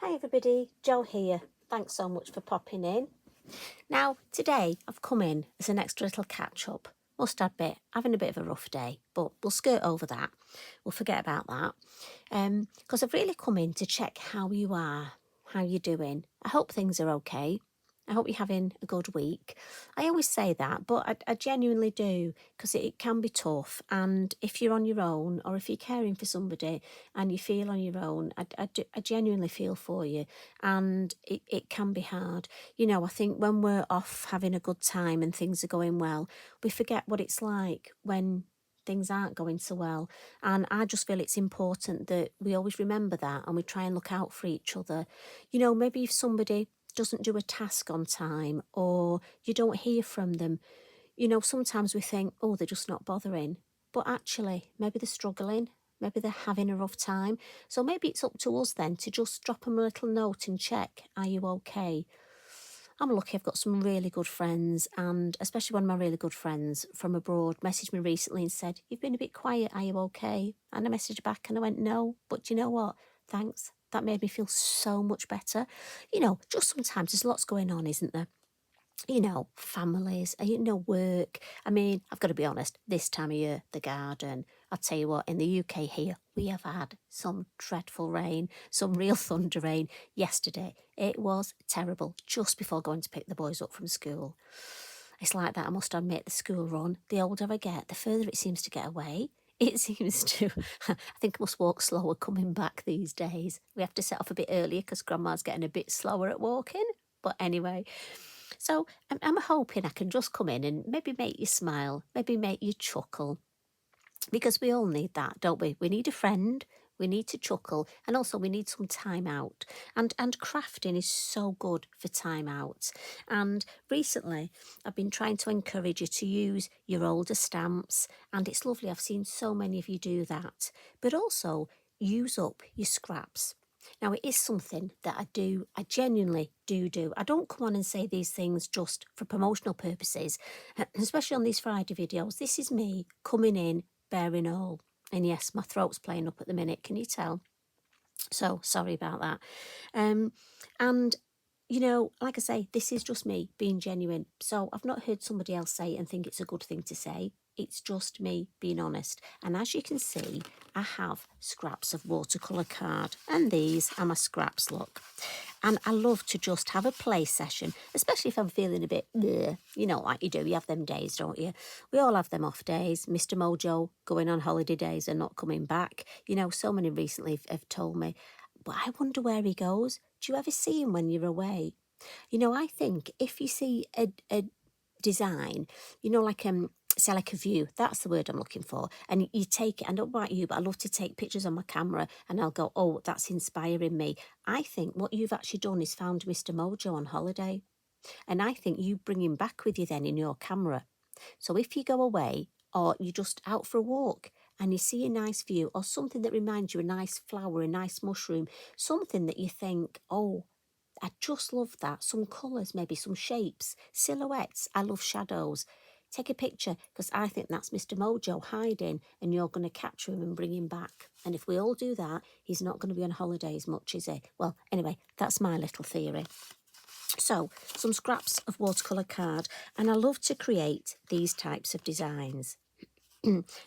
Hi everybody, Jo here. Thanks so much for popping in. Now, today I've come in as an extra little catch-up. Must admit, having a bit of a rough day, but we'll skirt over that. We'll forget about that. Because I've really come in to check how you are, how you're doing. I hope things are okay. I hope you're having a good week. I always say that, but I genuinely do, because it can be tough. And if you're on your own, or if you're caring for somebody and you feel on your own, I genuinely feel for you. And it can be hard. You know, I think when we're off having a good time and things are going well, we forget what it's like when things aren't going so well. And I just feel it's important that we always remember that and we try and look out for each other. You know, maybe if somebody doesn't do a task on time or you don't hear from them, you know, sometimes we think, oh, they're just not bothering. But actually, maybe they're struggling. Maybe they're having a rough time. So maybe it's up to us then to just drop them a little note and check, are you okay? I'm lucky I've got some really good friends, and especially one of my really good friends from abroad messaged me recently and said, you've been a bit quiet, are you okay? And I messaged back and I went, no, but do you know what? Thanks. That made me feel so much better. You know, just sometimes there's lots going on, isn't there? You know, families, you know, work. I mean, I've got to be honest, this time of year, the garden, I'll tell you what, in the UK here, we have had some dreadful rain, some real thunder rain yesterday. It was terrible, just before going to pick the boys up from school. It's like that, I must admit, the school run, the older I get, the further it seems to get away. It seems to, I think I must walk slower coming back these days. We have to set off a bit earlier because Grandma's getting a bit slower at walking. But anyway, so I'm hoping I can just come in and maybe make you smile, maybe make you chuckle, because we all need that, don't we? We need a friend, we need to chuckle, and also we need some time out. And crafting is so good for time out. And recently I've been trying to encourage you to use your older stamps, and it's lovely. I've seen so many of you do that. But also use up your scraps. Now, it is something that I genuinely do. I don't come on and say these things just for promotional purposes, especially on these Friday videos. This is me coming in, bearing all. And yes, my throat's playing up at the minute, can you tell? So, sorry about that. And, you know, like I say, this is just me being genuine. So, I've not heard somebody else say it and think it's a good thing to say. It's just me being honest. And as you can see, I have scraps of watercolour card. And these are my scraps, look. And I love to just have a play session, especially if I'm feeling a bit, bleh, you know, like you do. You have them days, don't you? We all have them off days. Mr. Mojo going on holiday days and not coming back. You know, so many recently have told me, but I wonder where he goes. Do you ever see him when you're away? You know, I think if you see a design, you know, like say like a view, that's the word I'm looking for, and you take it, I don't know about you, but I love to take pictures on my camera and I'll go, oh, that's inspiring me. I think what you've actually done is found Mr. Mojo on holiday, and I think you bring him back with you then in your camera. So if you go away or you're just out for a walk and you see a nice view or something that reminds you, a nice flower, a nice mushroom, something that you think, oh, I just love that. Some colours, maybe some shapes, silhouettes. I love shadows. Take a picture, because I think that's Mr. Mojo hiding and you're going to capture him and bring him back. And if we all do that, he's not going to be on holiday as much, is he? Well, anyway, that's my little theory. So, some scraps of watercolour card, and I love to create these types of designs.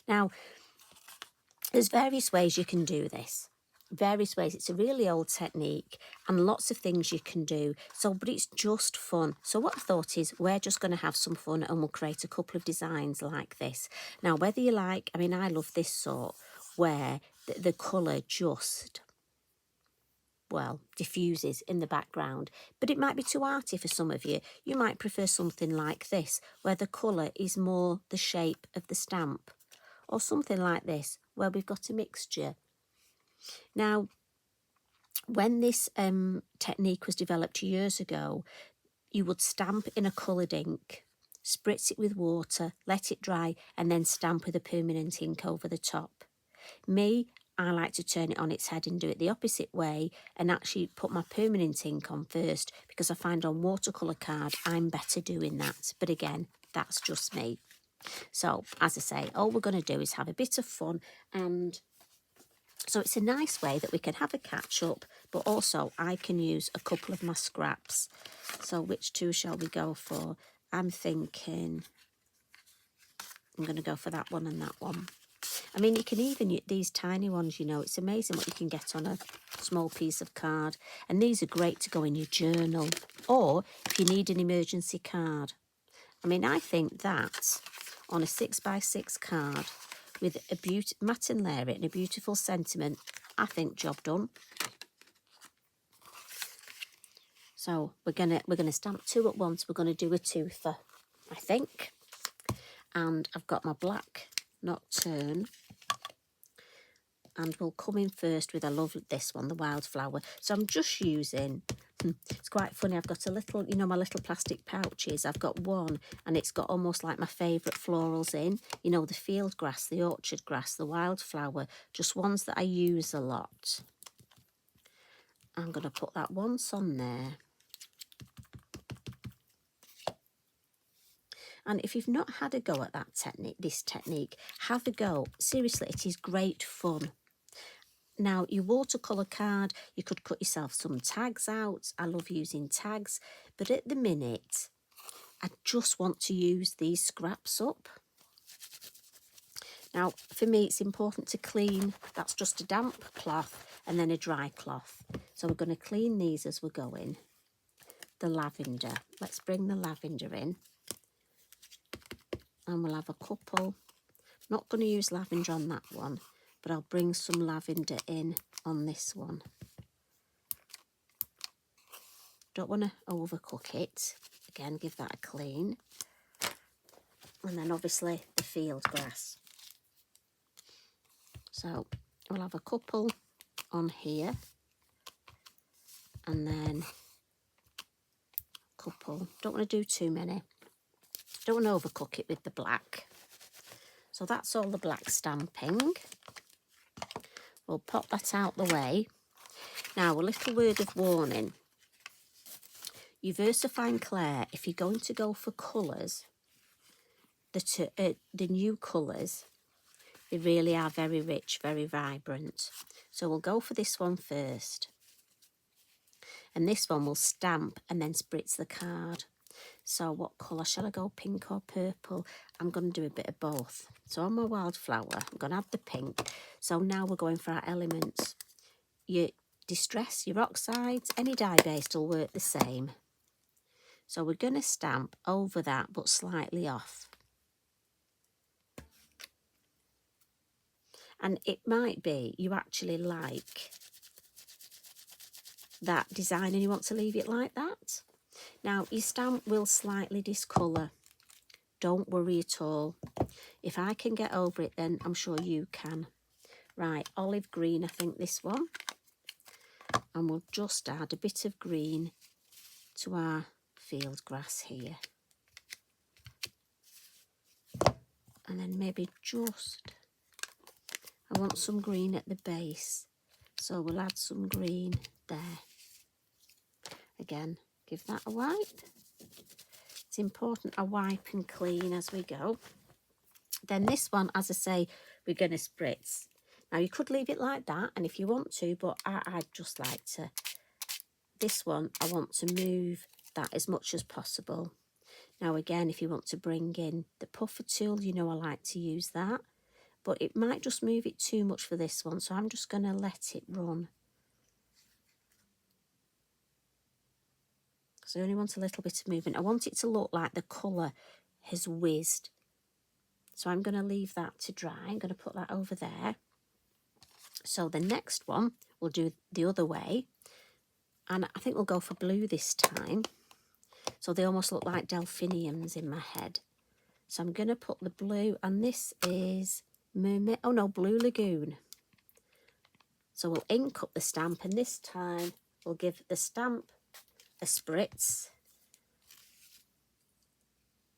Now, there's various ways you can do this. Various ways. It's a really old technique and lots of things you can do. So, but it's just fun. So what I thought is we're just going to have some fun and we'll create a couple of designs like this. Now, whether you like, I mean, I love this sort where the colour just, well, diffuses in the background, but it might be too arty for some of you. You might prefer something like this, where the colour is more the shape of the stamp, or something like this, where we've got a mixture. Now, when this technique was developed years ago, you would stamp in a coloured ink, spritz it with water, let it dry, and then stamp with a permanent ink over the top. Me, I like to turn it on its head and do it the opposite way and actually put my permanent ink on first, because I find on watercolour card I'm better doing that. But again, that's just me. So, as I say, all we're going to do is have a bit of fun and So it's a nice way that we can have a catch up, but also I can use a couple of my scraps. So which two shall we go for? I'm thinking I'm going to go for that one and that one. I mean, you can even use these tiny ones, you know, it's amazing what you can get on a small piece of card. And these are great to go in your journal, or if you need an emergency card. I mean, I think that on a 6x6 card with a matte and layer it and a beautiful sentiment, I think job done. So we're gonna stamp two at once. We're gonna do a toother, I think. And I've got my black Nocturn, and we'll come in first with, I love this one, the wildflower. So I'm just using, it's quite funny, I've got a little, you know, my little plastic pouches. I've got one and it's got almost like my favourite florals in, you know, the field grass, the orchard grass, the wildflower, just ones that I use a lot. I'm going to put that once on there. And if you've not had a go at that technique, this technique, have a go. Seriously, it is great fun. Now, your watercolour card, you could cut yourself some tags out. I love using tags. But at the minute, I just want to use these scraps up. Now, for me, it's important to clean. That's just a damp cloth and then a dry cloth. So we're going to clean these as we're going. The lavender. Let's bring the lavender in. And we'll have a couple. Not going to use lavender on that one, but I'll bring some lavender in on this one. Don't want to overcook it. Again, give that a clean. And then obviously the field grass. So we'll have a couple on here. And then a couple. Don't want to do too many. Don't want to overcook it with the black. So that's all the black stamping. We'll pop that out the way. Now, a little word of warning. Your Versafine Clair, if you're going to go for colours, the new colours, they really are very rich, very vibrant. So we'll go for this one first. And this one will stamp and then spritz the card. So what colour? Shall I go pink or purple? I'm going to do a bit of both. So on my wildflower, I'm going to have the pink. So now we're going for our elements. Your distress, your oxides, any dye-based will work the same. So we're going to stamp over that, but slightly off. And it might be you actually like that design and you want to leave it like that. Now, your stamp will slightly discolour. Don't worry at all. If I can get over it, then I'm sure you can. Right, olive green, I think this one. And we'll just add a bit of green to our field grass here. And then maybe just, I want some green at the base. So we'll add some green there. Again, give that a wipe. It's important I wipe and clean as we go. Then this one, as I say, we're going to spritz. Now, you could leave it like that, and if you want to, but I'd just like to, this one, I want to move that as much as possible. Now, again, if you want to bring in the puffer tool, you know I like to use that, but it might just move it too much for this one, so I'm just going to let it run. So I only want a little bit of movement. I want it to look like the colour has whizzed. So I'm going to leave that to dry. I'm going to put that over there. So the next one, we'll do the other way. And I think we'll go for blue this time. So they almost look like delphiniums in my head. So I'm going to put the blue, and this is Mermaid, oh no, Blue Lagoon. So we'll ink up the stamp, and this time we'll give the stamp a spritz,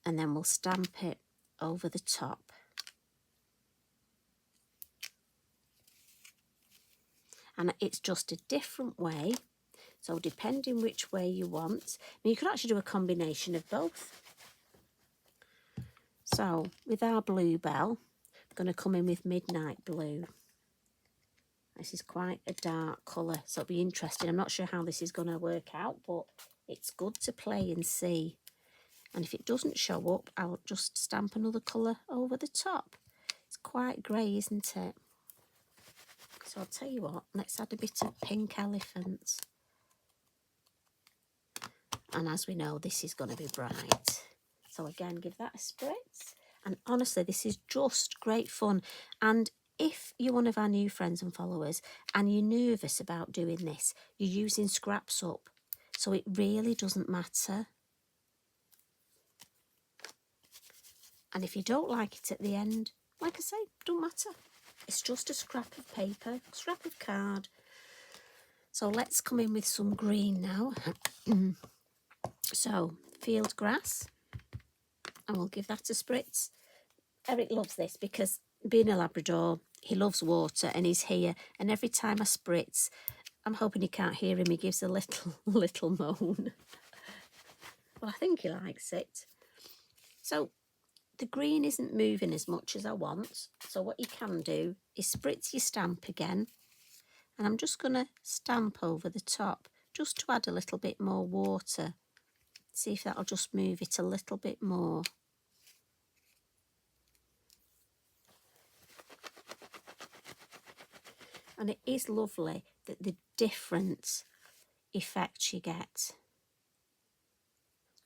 and then we'll stamp it over the top. And it's just a different way, so depending which way you want. I mean, you could actually do a combination of both. So with our bluebell, I'm going to come in with Midnight Blue. This is quite a dark colour, so it'll be interesting. I'm not sure how this is going to work out, but it's good to play and see. And if it doesn't show up, I'll just stamp another colour over the top. It's quite grey, isn't it? So I'll tell you what, let's add a bit of pink elephant. And as we know, this is going to be bright. So again, give that a spritz. And honestly, this is just great fun. And if you're one of our new friends and followers and you're nervous about doing this, you're using scraps up. So it really doesn't matter. And if you don't like it at the end, like I say, don't matter. It's just a scrap of paper, scrap of card. So let's come in with some green now. So, field grass. And we'll give that a spritz. Eric loves this because being a Labrador, he loves water and he's here. And every time I spritz, I'm hoping you can't hear him, he gives a little moan. Well, I think he likes it. So the green isn't moving as much as I want. So what you can do is spritz your stamp again. And I'm just going to stamp over the top just to add a little bit more water. See if that'll just move it a little bit more. And it is lovely that the different effects you get.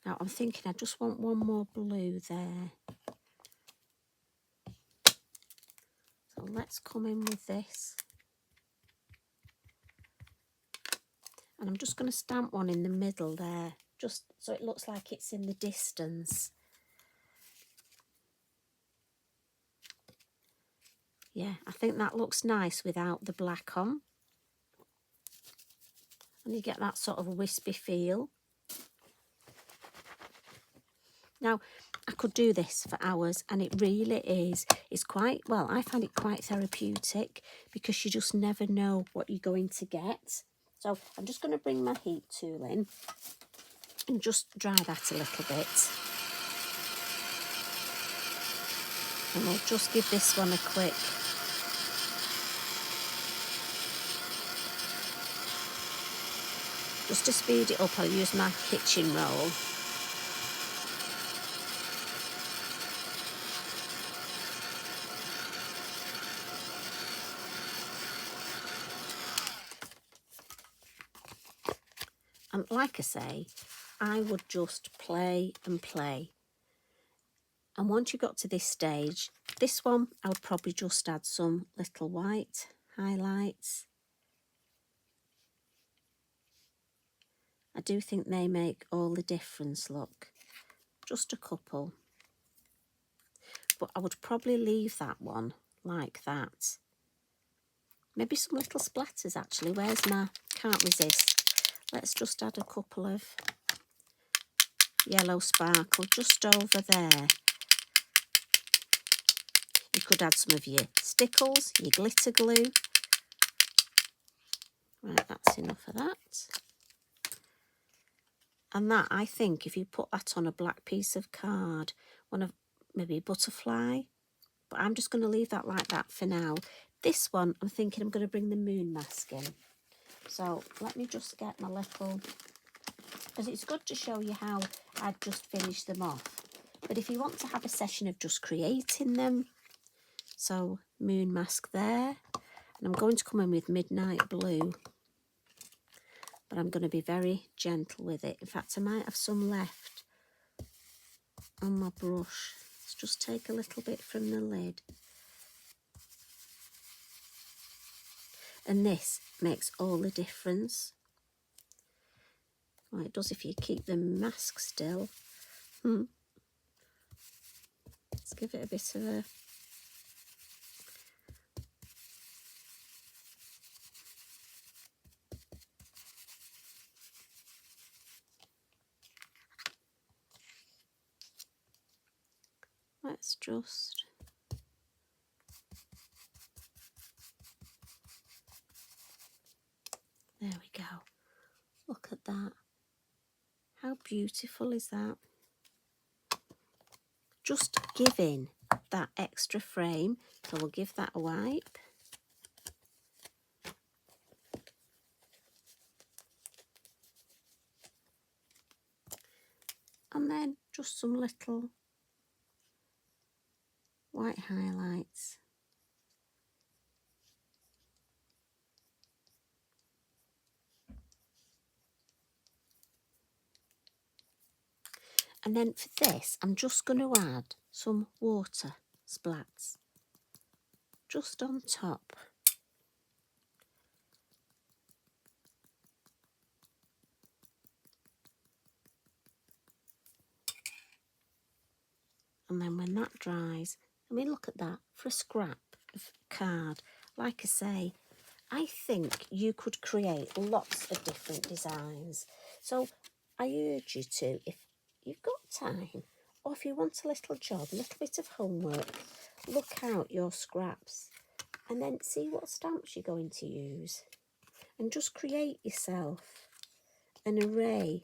Now I'm thinking I just want one more blue there. So let's come in with this. And I'm just going to stamp one in the middle there, just so it looks like it's in the distance. Yeah, I think that looks nice without the black on. And you get that sort of wispy feel. Now, I could do this for hours, and it really is. It's quite, well, I find it quite therapeutic because you just never know what you're going to get. So I'm just going to bring my heat tool in and just dry that a little bit. And we'll just give this one a quick. Just to speed it up, I'll use my kitchen roll. And like I say, I would just play and play. And once you got to this stage, this one, I would probably just add some little white highlights. I do think they make all the difference, look. Just a couple. But I would probably leave that one like that. Maybe some little splatters, actually. Where's my... Can't resist. Let's just add a couple of yellow sparkle just over there. You could add some of your stickles, your glitter glue. Right, that's enough of that. And that, I think, if you put that on a black piece of card, one of maybe a butterfly, but I'm just going to leave that like that for now. This one, I'm thinking I'm going to bring the moon mask in. So let me just get my little, because it's good to show you how I've just finished them off. But if you want to have a session of just creating them, so moon mask there, and I'm going to come in with midnight blue, but I'm going to be very gentle with it. In fact, I might have some left on my brush. Let's just take a little bit from the lid. And this makes all the difference. Well, it does if you keep the mask still. Let's give it a bit of a... Let's just... There we go. Look at that. How beautiful is that? Just giving that extra frame. So we'll give that a wipe. And then just some little white highlights. And then for this, I'm just going to add some water splats just on top. And then when that dries, I mean, look at that, for a scrap of card. Like I say, I think you could create lots of different designs. So I urge you to, if you've got time, or if you want a little job, a little bit of homework, look out your scraps and then see what stamps you're going to use. And just create yourself an array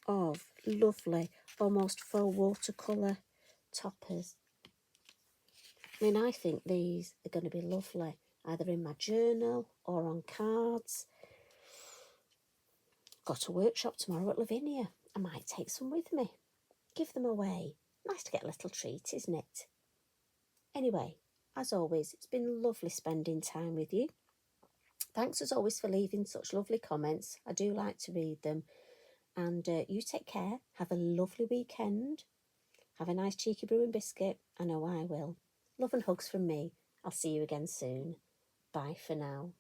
of lovely, almost faux watercolour toppers. I mean, I think these are going to be lovely, either in my journal or on cards. Got a workshop tomorrow at Lavinia. I might take some with me. Give them away. Nice to get a little treat, isn't it? Anyway, as always, it's been lovely spending time with you. Thanks as always for leaving such lovely comments. I do like to read them. And you take care. Have a lovely weekend. Have a nice cheeky brew and biscuit. I know I will. Love and hugs from me. I'll see you again soon. Bye for now.